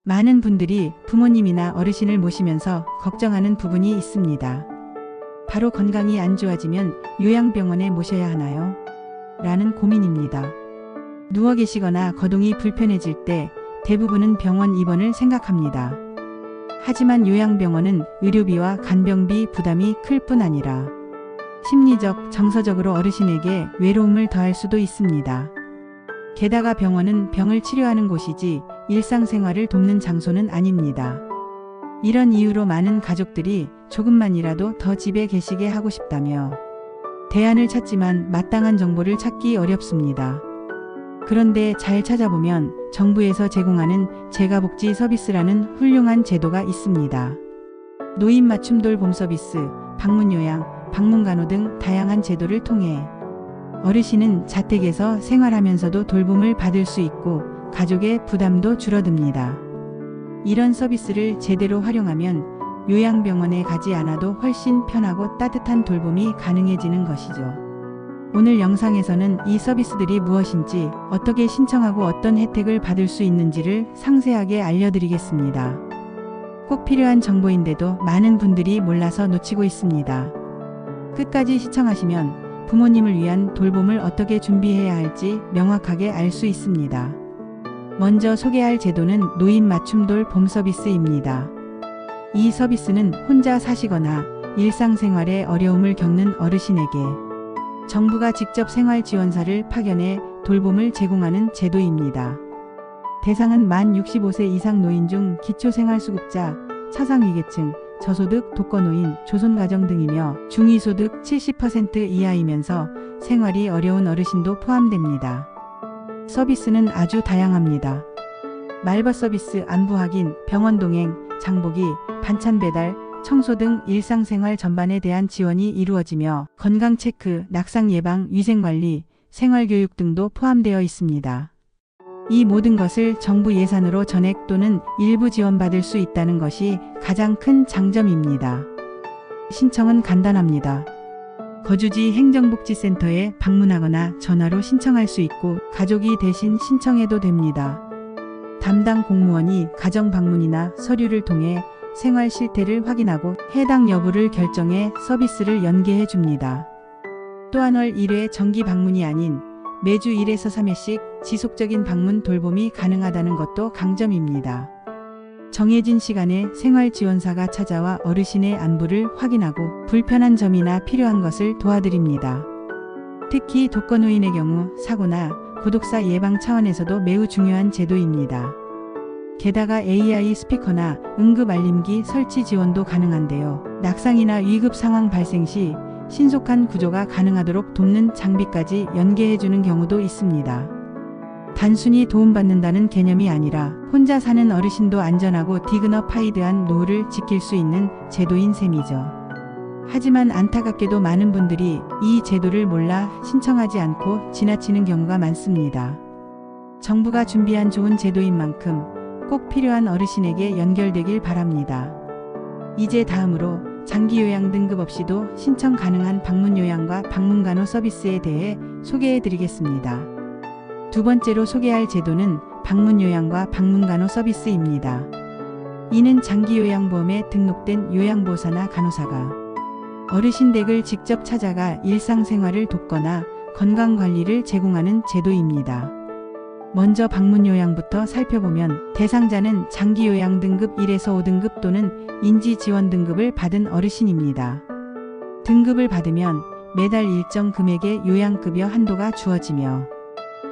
많은 분들이 부모님이나 어르신을 모시면서 걱정하는 부분이 있습니다. 바로 건강이 안 좋아지면 요양병원에 모셔야 하나요? 라는 고민입니다. 누워 계시거나 거동이 불편해질 때 대부분은 병원 입원을 생각합니다. 하지만 요양병원은 의료비와 간병비 부담이 클 뿐 아니라 심리적, 정서적으로 어르신에게 외로움을 더할 수도 있습니다. 게다가 병원은 병을 치료하는 곳이지 일상생활을 돕는 장소는 아닙니다. 이런 이유로 많은 가족들이 조금만이라도 더 집에 계시게 하고 싶다며 대안을 찾지만 마땅한 정보를 찾기 어렵습니다. 그런데 잘 찾아보면 정부에서 제공하는 재가복지 서비스라는 훌륭한 제도가 있습니다. 노인 맞춤 돌봄 서비스, 방문요양, 방문간호 등 다양한 제도를 통해 어르신은 자택에서 생활하면서도 돌봄을 받을 수 있고 가족의 부담도 줄어듭니다. 이런 서비스를 제대로 활용하면 요양병원에 가지 않아도 훨씬 편하고 따뜻한 돌봄이 가능해지는 것이죠. 오늘 영상에서는 이 서비스들이 무엇인지, 어떻게 신청하고 어떤 혜택을 받을 수 있는지를 상세하게 알려드리겠습니다. 꼭 필요한 정보인데도 많은 분들이 몰라서 놓치고 있습니다. 끝까지 시청하시면 부모님을 위한 돌봄을 어떻게 준비해야 할지 명확하게 알 수 있습니다. 먼저 소개할 제도는 노인 맞춤 돌봄 서비스입니다. 이 서비스는 혼자 사시거나 일상생활에 어려움을 겪는 어르신에게 정부가 직접 생활지원사를 파견해 돌봄을 제공하는 제도입니다. 대상은 만 65세 이상 노인 중 기초생활수급자, 차상위계층, 저소득, 독거노인, 조손가정 등이며 중위소득 70% 이하이면서 생활이 어려운 어르신도 포함됩니다. 서비스는 아주 다양합니다. 말벗 서비스, 안부 확인, 병원 동행, 장보기, 반찬 배달, 청소 등 일상생활 전반에 대한 지원이 이루어지며 건강 체크, 낙상 예방, 위생 관리, 생활교육 등도 포함되어 있습니다. 이 모든 것을 정부 예산으로 전액 또는 일부 지원받을 수 있다는 것이 가장 큰 장점입니다. 신청은 간단합니다. 거주지 행정복지센터에 방문하거나 전화로 신청할 수 있고 가족이 대신 신청해도 됩니다. 담당 공무원이 가정 방문이나 서류를 통해 생활 실태를 확인하고 해당 여부를 결정해 서비스를 연계해 줍니다. 또한 월 1회 정기 방문이 아닌 매주 1에서 3회씩 지속적인 방문 돌봄이 가능하다는 것도 강점입니다. 정해진 시간에 생활지원사가 찾아와 어르신의 안부를 확인하고 불편한 점이나 필요한 것을 도와드립니다. 특히 독거노인의 경우 사고나 고독사 예방 차원에서도 매우 중요한 제도입니다. 게다가 AI 스피커나 응급 알림기 설치 지원도 가능한데요. 낙상이나 위급 상황 발생 시 신속한 구조가 가능하도록 돕는 장비까지 연계해주는 경우도 있습니다. 단순히 도움받는다는 개념이 아니라 혼자 사는 어르신도 안전하고 디그너파이드한 노후를 지킬 수 있는 제도인 셈이죠. 하지만 안타깝게도 많은 분들이 이 제도를 몰라 신청하지 않고 지나치는 경우가 많습니다. 정부가 준비한 좋은 제도인 만큼 꼭 필요한 어르신에게 연결되길 바랍니다. 이제 다음으로 장기요양 등급 없이도 신청 가능한 방문요양과 방문간호 서비스에 대해 소개해 드리겠습니다. 두 번째로 소개할 제도는 방문요양과 방문간호 서비스입니다. 이는 장기요양보험에 등록된 요양보호사나 간호사가 어르신 댁을 직접 찾아가 일상생활을 돕거나 건강관리를 제공하는 제도입니다. 먼저 방문요양부터 살펴보면 대상자는 장기요양 등급 1에서 5등급 또는 인지지원 등급을 받은 어르신입니다. 등급을 받으면 매달 일정 금액의 요양급여 한도가 주어지며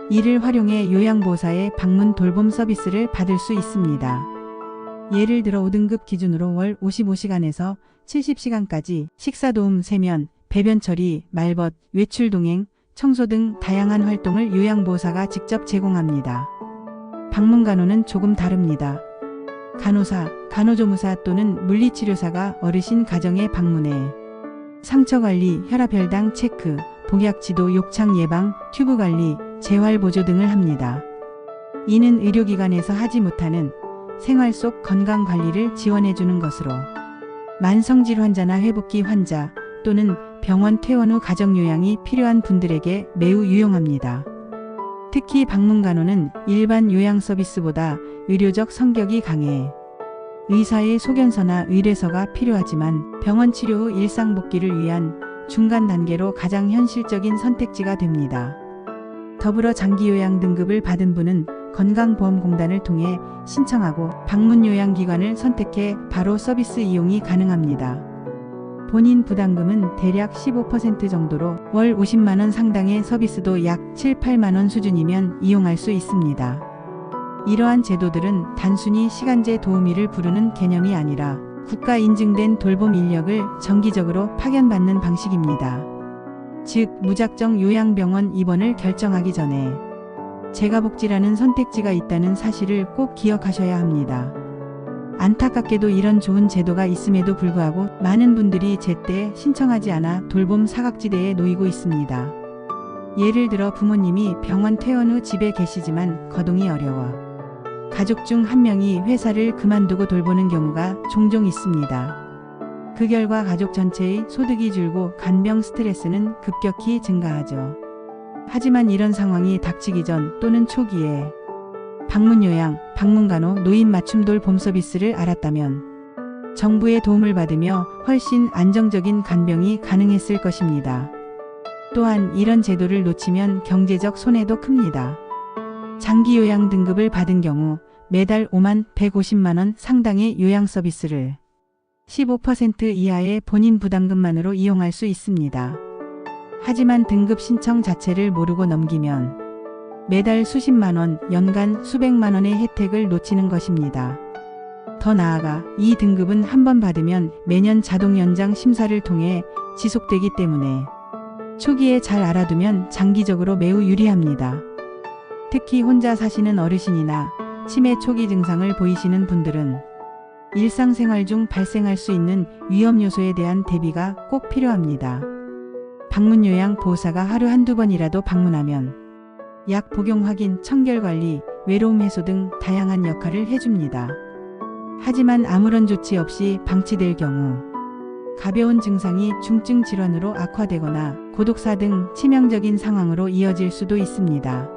이를 활용해 요양보호사의 방문 돌봄 서비스를 받을 수 있습니다. 예를 들어 5등급 기준으로 월 55시간에서 70시간까지 식사도움, 세면, 배변 처리, 말벗, 외출 동행, 청소 등 다양한 활동을 요양보호사가 직접 제공합니다. 방문간호는 조금 다릅니다. 간호사, 간호조무사 또는 물리치료사가 어르신 가정에 방문해 상처관리, 혈압혈당 체크, 복약지도, 욕창 예방, 튜브 관리, 재활보조 등을 합니다. 이는 의료기관에서 하지 못하는 생활 속 건강관리를 지원해주는 것으로 만성질 환자나 회복기 환자 또는 병원 퇴원 후 가정요양이 필요한 분들에게 매우 유용합니다. 특히 방문간호는 일반 요양 서비스보다 의료적 성격이 강해 의사의 소견서나 의뢰서가 필요하지만 병원 치료 후 일상 복귀를 위한 중간 단계로 가장 현실적인 선택지가 됩니다. 더불어 장기요양 등급을 받은 분은 건강보험공단을 통해 신청하고 방문요양기관을 선택해 바로 서비스 이용이 가능합니다. 본인 부담금은 대략 15% 정도로 월 50만 원 상당의 서비스도 약 7, 8만 원 수준이면 이용할 수 있습니다. 이러한 제도들은 단순히 시간제 도우미를 부르는 개념이 아니라 국가 인증된 돌봄 인력을 정기적으로 파견받는 방식입니다. 즉, 무작정 요양병원 입원을 결정하기 전에 재가복지라는 선택지가 있다는 사실을 꼭 기억하셔야 합니다. 안타깝게도 이런 좋은 제도가 있음에도 불구하고 많은 분들이 제때 신청하지 않아 돌봄 사각지대에 놓이고 있습니다. 예를 들어 부모님이 병원 퇴원 후 집에 계시지만 거동이 어려워 가족 중 한 명이 회사를 그만두고 돌보는 경우가 종종 있습니다. 그 결과 가족 전체의 소득이 줄고 간병 스트레스는 급격히 증가하죠. 하지만 이런 상황이 닥치기 전 또는 초기에 방문요양, 방문간호, 노인 맞춤 돌봄 서비스를 알았다면 정부의 도움을 받으며 훨씬 안정적인 간병이 가능했을 것입니다. 또한 이런 제도를 놓치면 경제적 손해도 큽니다. 장기요양 등급을 받은 경우 매달 5만 150만 원 상당의 요양 서비스를 15% 이하의 본인 부담금만으로 이용할 수 있습니다. 하지만 등급 신청 자체를 모르고 넘기면 매달 수십만 원, 연간 수백만 원의 혜택을 놓치는 것입니다. 더 나아가 이 등급은 한 번 받으면 매년 자동 연장 심사를 통해 지속되기 때문에 초기에 잘 알아두면 장기적으로 매우 유리합니다. 특히 혼자 사시는 어르신이나 치매 초기 증상을 보이시는 분들은 일상생활 중 발생할 수 있는 위험 요소에 대한 대비가 꼭 필요합니다. 방문요양 보호사가 하루 한두 번이라도 방문하면 약 복용 확인, 청결관리, 외로움 해소 등 다양한 역할을 해줍니다. 하지만 아무런 조치 없이 방치될 경우 가벼운 증상이 중증 질환으로 악화되거나 고독사 등 치명적인 상황으로 이어질 수도 있습니다.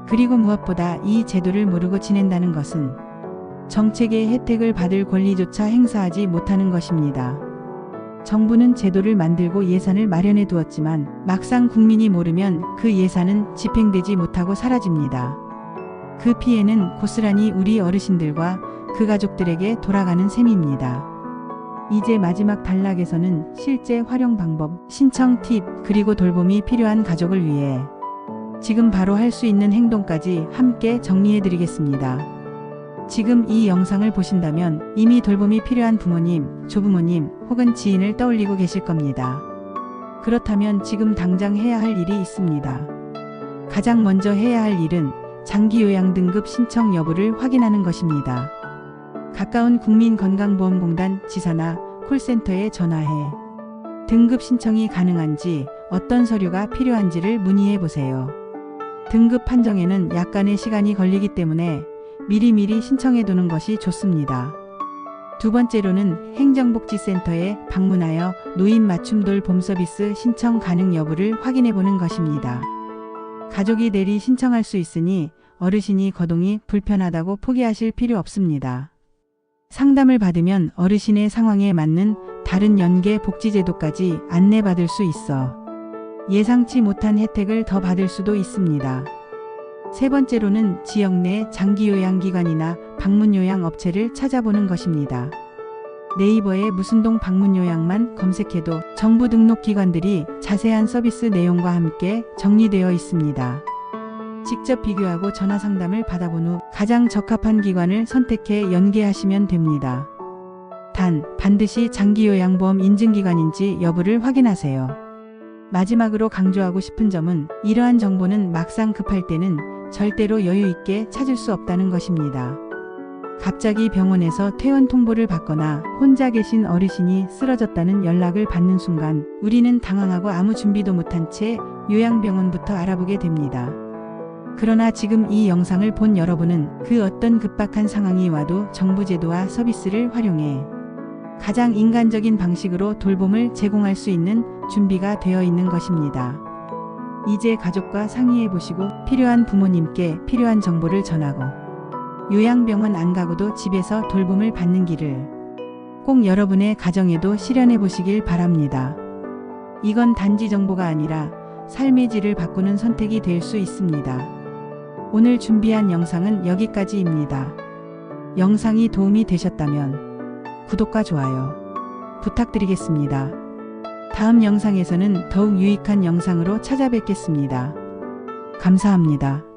그리고 무엇보다 이 제도를 모르고 지낸다는 것은 정책의 혜택을 받을 권리조차 행사하지 못하는 것입니다. 정부는 제도를 만들고 예산을 마련해 두었지만 막상 국민이 모르면 그 예산은 집행되지 못하고 사라집니다. 그 피해는 고스란히 우리 어르신들과 그 가족들에게 돌아가는 셈입니다. 이제 마지막 단락에서는 실제 활용 방법, 신청 팁, 그리고 돌봄이 필요한 가족을 위해 지금 바로 할 수 있는 행동까지 함께 정리해 드리겠습니다. 지금 이 영상을 보신다면 이미 돌봄이 필요한 부모님, 조부모님 혹은 지인을 떠올리고 계실 겁니다. 그렇다면 지금 당장 해야 할 일이 있습니다. 가장 먼저 해야 할 일은 장기요양 등급 신청 여부를 확인하는 것입니다. 가까운 국민건강보험공단 지사나 콜센터에 전화해 등급 신청이 가능한지, 어떤 서류가 필요한지를 문의해 보세요. 등급 판정에는 약간의 시간이 걸리기 때문에 미리미리 신청해 두는 것이 좋습니다. 두 번째로는 행정복지센터에 방문하여 노인 맞춤 돌봄 서비스 신청 가능 여부를 확인해 보는 것입니다. 가족이 내리 신청할 수 있으니 어르신이 거동이 불편하다고 포기하실 필요 없습니다. 상담을 받으면 어르신의 상황에 맞는 다른 연계 복지제도까지 안내받을 수 있어 예상치 못한 혜택을 더 받을 수도 있습니다. 세 번째로는 지역 내 장기요양기관이나 방문요양 업체를 찾아보는 것입니다. 네이버에 무슨동 방문요양만 검색해도 정부 등록 기관들이 자세한 서비스 내용과 함께 정리되어 있습니다. 직접 비교하고 전화 상담을 받아본 후 가장 적합한 기관을 선택해 연계하시면 됩니다. 단, 반드시 장기요양보험 인증기관인지 여부를 확인하세요. 마지막으로 강조하고 싶은 점은 이러한 정보는 막상 급할 때는 절대로 여유 있게 찾을 수 없다는 것입니다. 갑자기 병원에서 퇴원 통보를 받거나 혼자 계신 어르신이 쓰러졌다는 연락을 받는 순간 우리는 당황하고 아무 준비도 못한 채 요양병원부터 알아보게 됩니다. 그러나 지금 이 영상을 본 여러분은 그 어떤 급박한 상황이 와도 정부 제도와 서비스를 활용해 가장 인간적인 방식으로 돌봄을 제공할 수 있는 준비가 되어 있는 것입니다. 이제 가족과 상의해 보시고 필요한 부모님께 필요한 정보를 전하고 요양병원 안 가고도 집에서 돌봄을 받는 길을 꼭 여러분의 가정에도 실현해 보시길 바랍니다. 이건 단지 정보가 아니라 삶의 질을 바꾸는 선택이 될 수 있습니다. 오늘 준비한 영상은 여기까지입니다. 영상이 도움이 되셨다면 구독과 좋아요 부탁드리겠습니다. 다음 영상에서는 더욱 유익한 영상으로 찾아뵙겠습니다. 감사합니다.